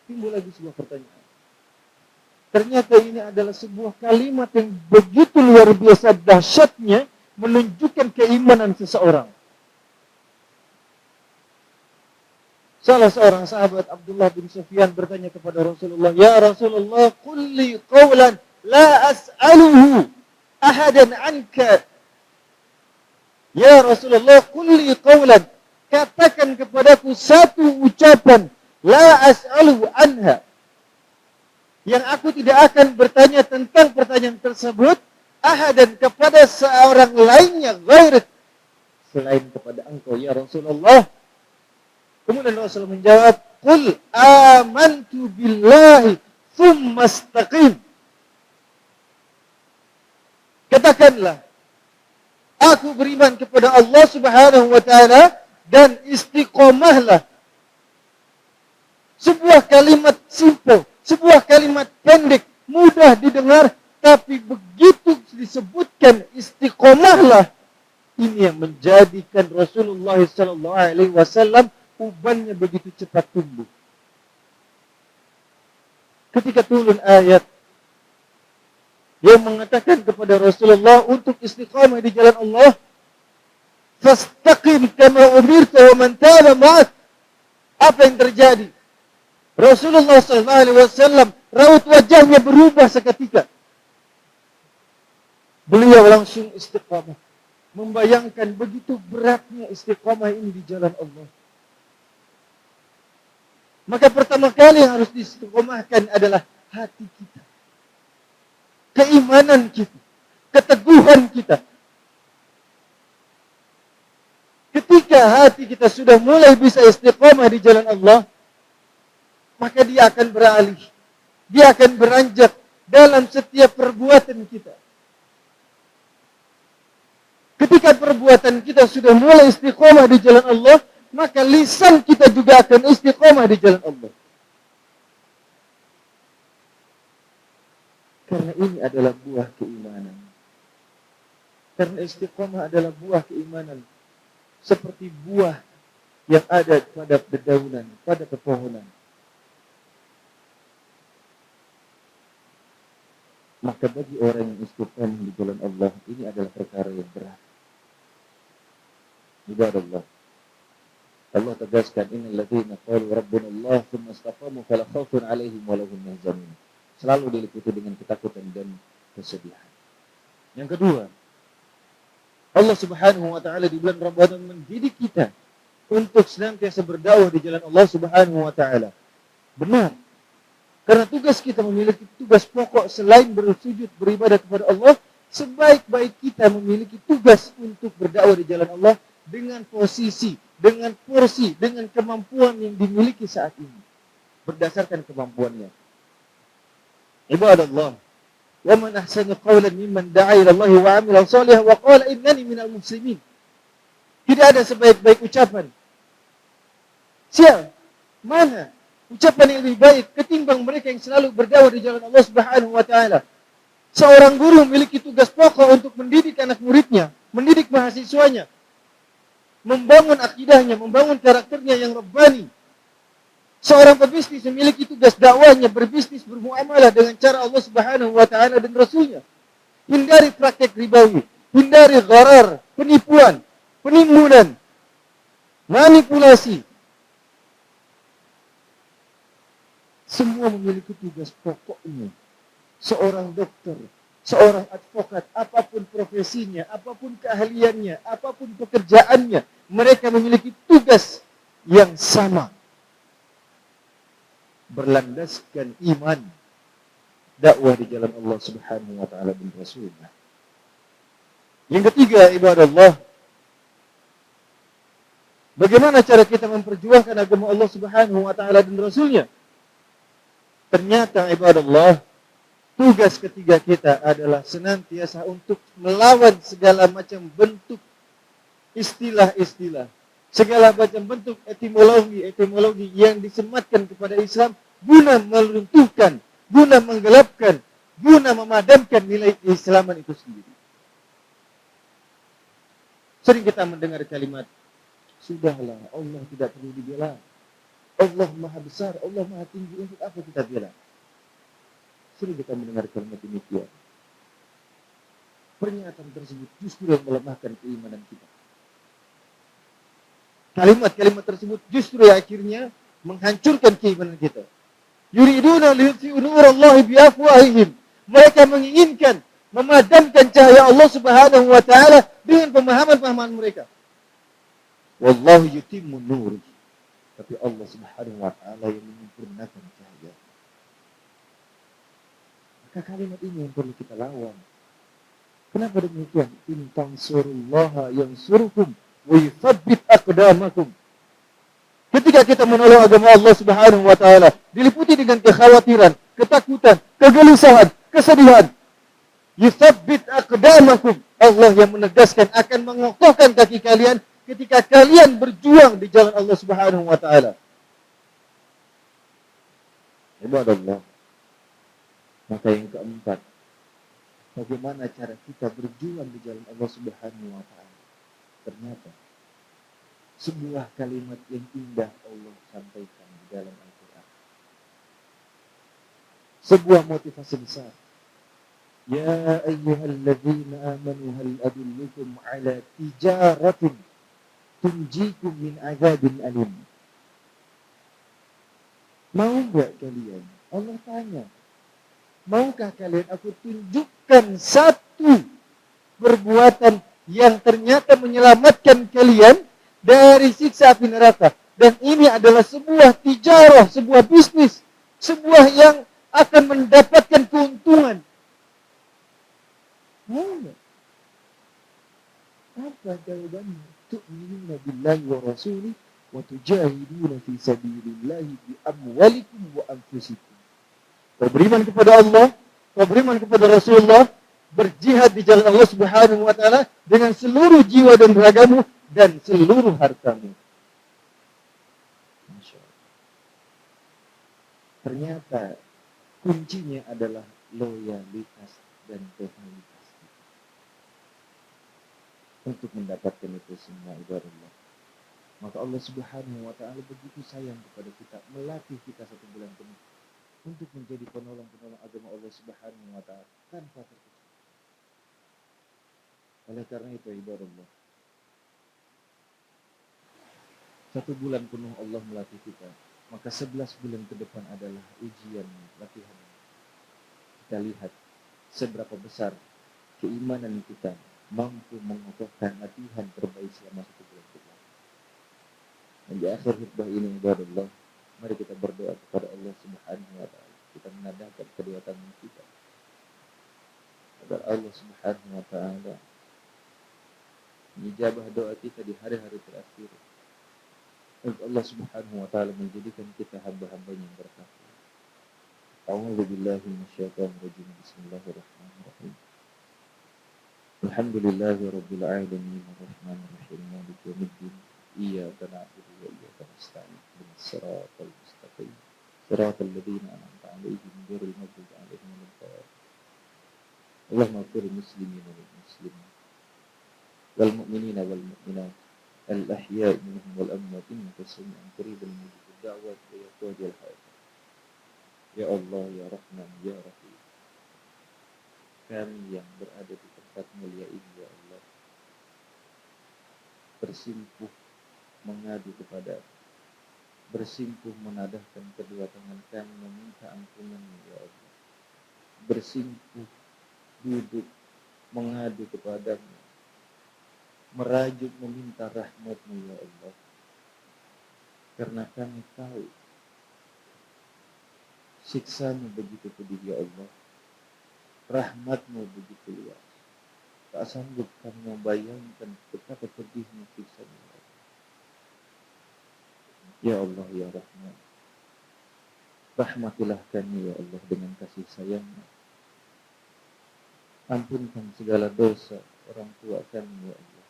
Timbul lagi sebuah pertanyaan. Ternyata ini adalah sebuah kalimat yang begitu luar biasa dahsyatnya menunjukkan keimanan seseorang. Salah seorang sahabat Abdullah bin Sufyan bertanya kepada Rasulullah, "Ya Rasulullah, qul li qawlan la as'aluhu ahadan anka." Ya Rasulullah, qul li qawlan, katakan kepadaku satu ucapan, la as'aluhu anha, yang aku tidak akan bertanya tentang pertanyaan tersebut, ahadan, kepada seorang lainnya, ghairik, selain kepada engkau ya Rasulullah. Kemudian Rasul menjawab, qul amantu billahi thumma istaqim. Katakanlah, aku beriman kepada Allah Subhanahu wa taala dan istiqomahlah. Sebuah kalimat simple, sebuah kalimat pendek, mudah didengar, tapi begitu disebutkan istiqomahlah, ini yang menjadikan Rasulullah sallallahu alaihi wasallam ubannya begitu cepat tumbuh. Ketika turun ayat yang mengatakan kepada Rasulullah untuk istiqamah di jalan Allah, fastaqim kama umirta wa man taba ma'ak. Apa yang terjadi? Rasulullah sallallahu alaihi wasallam raut wajahnya berubah seketika. Beliau langsung istiqamah, membayangkan begitu beratnya istiqamah ini di jalan Allah. Maka pertama kali yang harus diistiqomahkan adalah hati kita, keimanan kita, keteguhan kita. Ketika hati kita sudah mulai bisa istiqomah di jalan Allah, maka dia akan beralih, dia akan beranjak dalam setiap perbuatan kita. Ketika perbuatan kita sudah mulai istiqomah di jalan Allah, maka lisan kita juga akan istiqomah di jalan Allah. Karena ini adalah buah keimanan. Karena istiqomah adalah buah keimanan. Seperti buah yang ada pada dedaunan, pada pepohonan. Maka bagi orang yang istiqomah di jalan Allah, ini adalah perkara yang berat. Ibadallah, Allah tegaskan, innal ladzina qalu rabbuna Allah tsumma istaqamu fala khaufun 'alaihim wa lahum yahzanun. Selalu diliputi dengan ketakutan dan kesedihan. Yang kedua, Allah Subhanahu wa taala di bulan Ramadan mendidik kita untuk senantiasa berdakwah di jalan Allah Subhanahu wa taala. Benar. Karena tugas kita memiliki tugas pokok selain bersujud beribadah kepada Allah, sebaik-baik kita memiliki tugas untuk berdakwah di jalan Allah dengan posisi, dengan porsi, dengan kemampuan yang dimiliki saat ini. Berdasarkan kemampuannya. Ibadallah, wa man ahsanu qawlan mimman da'a ila Allah wa 'amila shalihan wa qala innani minal muslimin. Tidak ada sebaik-baik ucapan. Siapa? Mana ucapan yang lebih baik ketimbang mereka yang selalu berdakwah di jalan Allah Subhanahu wa taala. Seorang guru memiliki tugas pokok untuk mendidik anak muridnya, mendidik mahasiswanya, membangun akidahnya, membangun karakternya yang rabbani. Seorang pebisnis memiliki tugas dakwahnya, berbisnis, bermuamalah dengan cara Allah Subhanahu wa taala dan Rasulnya. Hindari praktek ribawi, hindari gharar, penipuan, penimbunan, manipulasi. Semua memiliki tugas pokoknya. Seorang dokter, seorang advokat, apapun profesinya, apapun keahliannya, apapun pekerjaannya, mereka memiliki tugas yang sama. Berlandaskan iman, dakwah di jalan Allah Subhanahu wa taala dan Rasulullah. Yang ketiga, ibadallah, bagaimana cara kita memperjuangkan agama Allah Subhanahu wa taala dan Rasulnya? Ternyata ibadallah, tugas ketiga kita adalah senantiasa untuk melawan segala macam bentuk istilah-istilah, segala macam bentuk etimologi yang disematkan kepada Islam guna meruntuhkan, guna menggelapkan, guna memadamkan nilai keislaman itu sendiri. Sering kita mendengar kalimat, sudahlah, Allah tidak perlu dibela. Allah maha besar, Allah maha tinggi, untuk apa kita bela? Sering kita mendengar kalimat demikian. Pernyataan tersebut justru yang melemahkan keimanan kita. Kalimat-kalimat tersebut justru yang akhirnya menghancurkan keimanan kita. Yuriduna liyutfi'u nurallahi biafwahihim. Mereka menginginkan memadamkan cahaya Allah Subhanahu wa taala dengan pemahaman-pemahaman mereka. Wallahu yutimmu nurihi. Tapi Allah Subhanahu wa taala yang menyempurnakan cahaya. Maka kalimat ini yang perlu kita lawan. Kenapa demikian? In tansurullaha yansurkum wa yuthabbit aqdamakum. Ketika kita menolong agama Allah Subhanahu wa taala, diliputi dengan kekhawatiran, ketakutan, kegelisahan, kesedihan. Yuthabbit aqdamakum. Allah yang menegaskan akan mengokohkan kaki kalian ketika kalian berjuang di jalan Allah Subhanahu wa taala. Ibadallah. Maka yang keempat, bagaimana cara kita berjuang di jalan Allah Subhanahu wa taala? Ternyata sebuah kalimat yang indah Allah sampaikan di dalam Al-Qur'an. Sebuah motivasi besar. Ya ayyuhalladzina amanu hal adullukum ala tijaratin tunjikum min azabin alim. Mau enggak kalian? Allah tanya. Maukah kalian aku tunjukkan satu perbuatan yang ternyata menyelamatkan kalian dari siksa api neraka? Dan ini adalah sebuah tijarah, sebuah bisnis, sebuah yang akan mendapatkan keuntungan. Mau enggak? Apa jawabannya? Tu'minuna billahi wa rasulih wa tujahiduna fi sabilillahi bi amwalikum wa anfusikum. Kau beriman kepada Allah, kau beriman kepada Rasulullah, berjihad di jalan Allah Subhanahu wa taala dengan seluruh jiwa dan ragamu dan seluruh hartamu. Masya Allah. Ternyata kuncinya adalah loyalitas dan totalitas untuk mendapatkan itu semua, ibaratnya. Maka Allah Subhanahu wa taala begitu sayang kepada kita, melatih kita 1 bulan penuh untuk menjadi penolong-penolong agama Allah Subhanahu wa taala tanpa terkecuali. Oleh karena itu, ibaratnya, 1 bulan penuh Allah melatih kita, maka 11 bulan ke depan adalah ujian, latihan. Kita lihat seberapa besar keimanan kita mampu mengokohkan latihan terbaik selama 1 bulan ke depan. Dan di akhir khutbah ini, ibaratnya, mari kita berdoa kepada Allah Subhanahu wa taala. Kita menadahkan kedua tangan kita agar Allah Subhanahu wa taala menijabah doa kita di hari-hari terakhir. Agar Allah Subhanahu wa taala menjadikan kita hamba-hambanya yang bertakwa. A'udzu billahi minasyaitonir rajim. Bismillahirrahmanirrahim. Alhamdulillahi rabbil alamin arrahmanir rahim maliki yaumiddin. Iyyaka na'budu wa iyyaka nasta'in. Ihdinas siratal mustaqim. Siratal ladzina an'amta 'alaihim ghairil maghdubi 'alaihim waladdallin. Allahumma ighfir lil muslimina wal muslimat wal mu'minina wal mu'minat al ahya'i minhum wal amwat innaka sami'un qaribun mujibud da'wat wa ya qadil hajat. Ya Allah, ya Rahman, ya Rahim. Kami yang berada di tempat mulia ini, ya Allah, bersimpuh mengadu kepada, bersimpuh menadahkan kedua tangan kami meminta ampunan-Mu, ya Allah. Bersimpuh duduk mengadu kepadamu, merajuk meminta rahmat-Mu, ya Allah. Karena kami tahu siksa-Mu begitu pedih, ya Allah. Rahmat-Mu begitu luas. Tak sanggup kami membayangkan betapa pedihnya siksa-Mu, ya Allah. Ya Allah, ya Rahman, rahmatilah kami, ya Allah, dengan kasih sayang-Mu. Ampunkan segala dosa orang tua kami, ya Allah.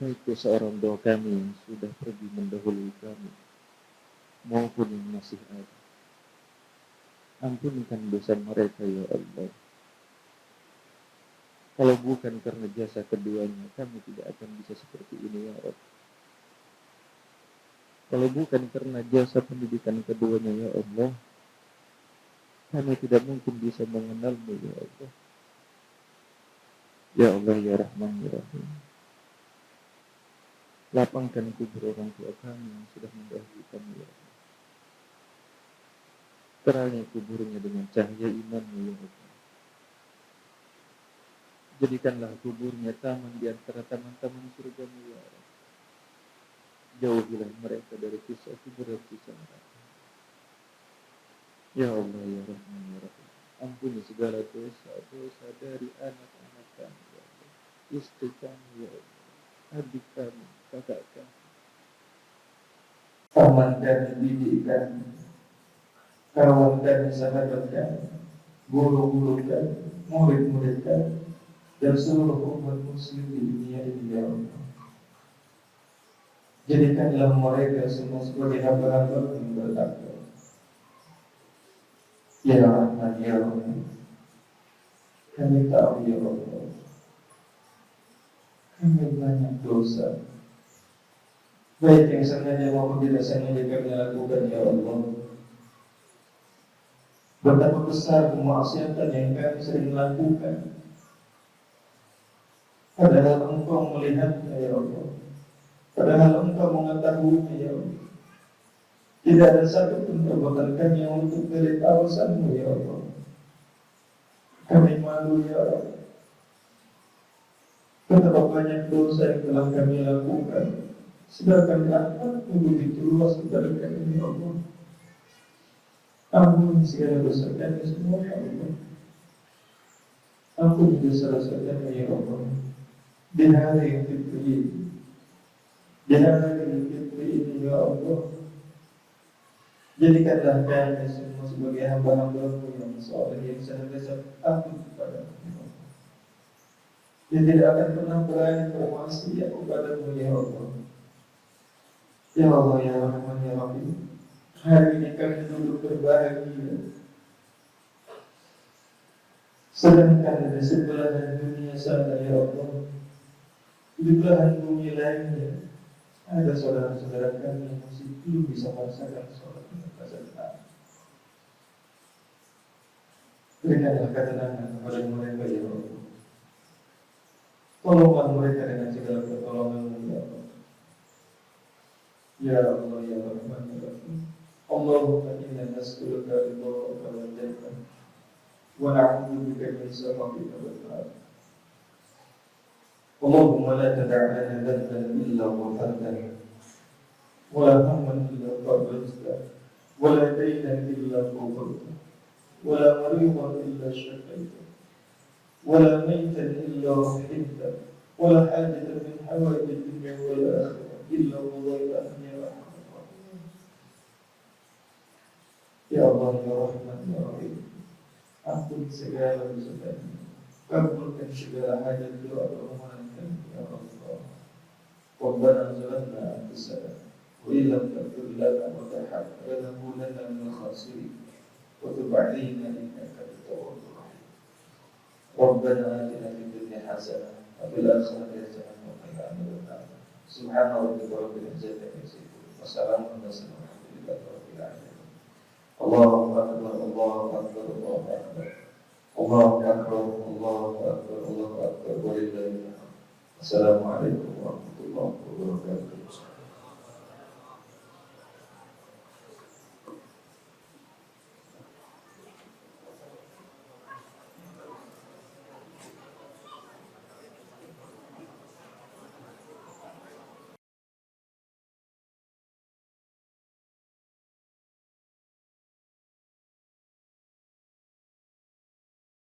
baik seorang doa kami yang sudah pergi mendahului kami maupun yang masih ada. Ampunkan dosa mereka ya Allah. Kalau bukan karena jasa keduanya, kami tidak akan bisa seperti ini ya Allah. Kalau bukan karena jasa pendidikan keduanya ya Allah, kami tidak mungkin bisa mengenalmu ya Allah. Ya Allah ya Rahman ya Rahim. Lapangkan kubur orang tua kami yang sudah mendahului kami ya Allah. Terangi kuburnya dengan cahaya iman-Mu ya Allah. Jadikanlah kuburnya taman di antara taman-taman surga-Mu ya Allah. Jauhilah mereka dari kisah kubur dan kisah neraka. Ya Allah ya Rahman ya Rahim. Ampuni segala dosa-dosa dari anak-anak kami ya Allah. Istri kami ya Allah. Adik kami, kakak kami. Paman kami, bibi kami. Kawan kami, sahabat kami, guru-guru kami, murid-murid kami, dan seluruh umat muslim di dunia ini ya Allah. Jadikanlah mereka semua sebagai hamba-hamba yang bertakwa. Ya Rahman ya Rahim. Kami tahu ya Allah, kami banyak dosa, baik yang sengaja maupun tidak sengaja kami lakukan ya Allah. Betapa besar kemaksiatan yang kami sering lakukan. Padahal Engkau melihatnya ya Allah. Padahal Engkau mengetahuinya ya Allah. Tidak ada satu pun perbuatan kami yang untuk dari kawasan-Mu ya Allah. Kami malu ya Allah. Betapa banyak dosa yang telah kami lakukan, sedangkan rahmat-Mu begitu luas kepada kami ya Allah. Ampuni segala dosa kami semua ya Allah. Ampuni dosa-dosa kami ya Allah. Di hari yang fitri ini, di hari yang fitri ini ya Allah, jadikanlah kami semua sebagai hamba-hamba-Mu yang soleh, yang senantiasa takut kepada-Mu ya Allah. Yang tidak akan pernah berani bermaksiat kepada-Mu ya Allah. Ya Allah ya Rahman ya Rahim. Hari ini kami duduk berbahagia, sedangkan di sebelahan dunia sana ya Allah, di belahan bumi lainnya, ada saudara-saudara kami yang masih belum bisa merasakan sholat dengan pasangan. Berikanlah ketenangan kepada mereka ya Allah. Tolonglah mereka dengan segala pertolongan-Mu ya Allah. Ya Allah ya Rahman ya Rahim. Allahumma inna nas'aluka ridhaka wal jannah wa na'udzu bika min sakhatika wal nar. Allahumma la tada' lana dhanban illa ghafartahu wa la hamman illa farajtahu wa la daynan illa qadaytahu wa la maridan illa shafaytahu wa la maytan illa rahimtahu wa la hajatan min hawaij ad-dunya wal akhirah illa qadaytaha ya Rahman. Ya Allah ya Rahman ya Rahim. Ampuni segala dosa kami, kabulkan segala hajat doa permohonan kami ya Allah. Rabbana zalamna anfusana wa illam taghfir lana wa tarhamna lanakunanna minal khasirin wa tub 'alaina innaka antat tawwabur rahim. Rabbana atina fid dunya hasanah wa fil akhirati hasanah wa qina adzabannar. Subhana rabbika rabbil izzati amma yasifun wa salamun 'alal mursalin walhamdulillahi rabbil alamin. Allahu akbar, Allahu akbar, Allahu akbar. Allahu akbar, Allahu akbar, Allahu akbar. Walillahil hamd. Assalamualaikum warahmatullahi wabarakatuh.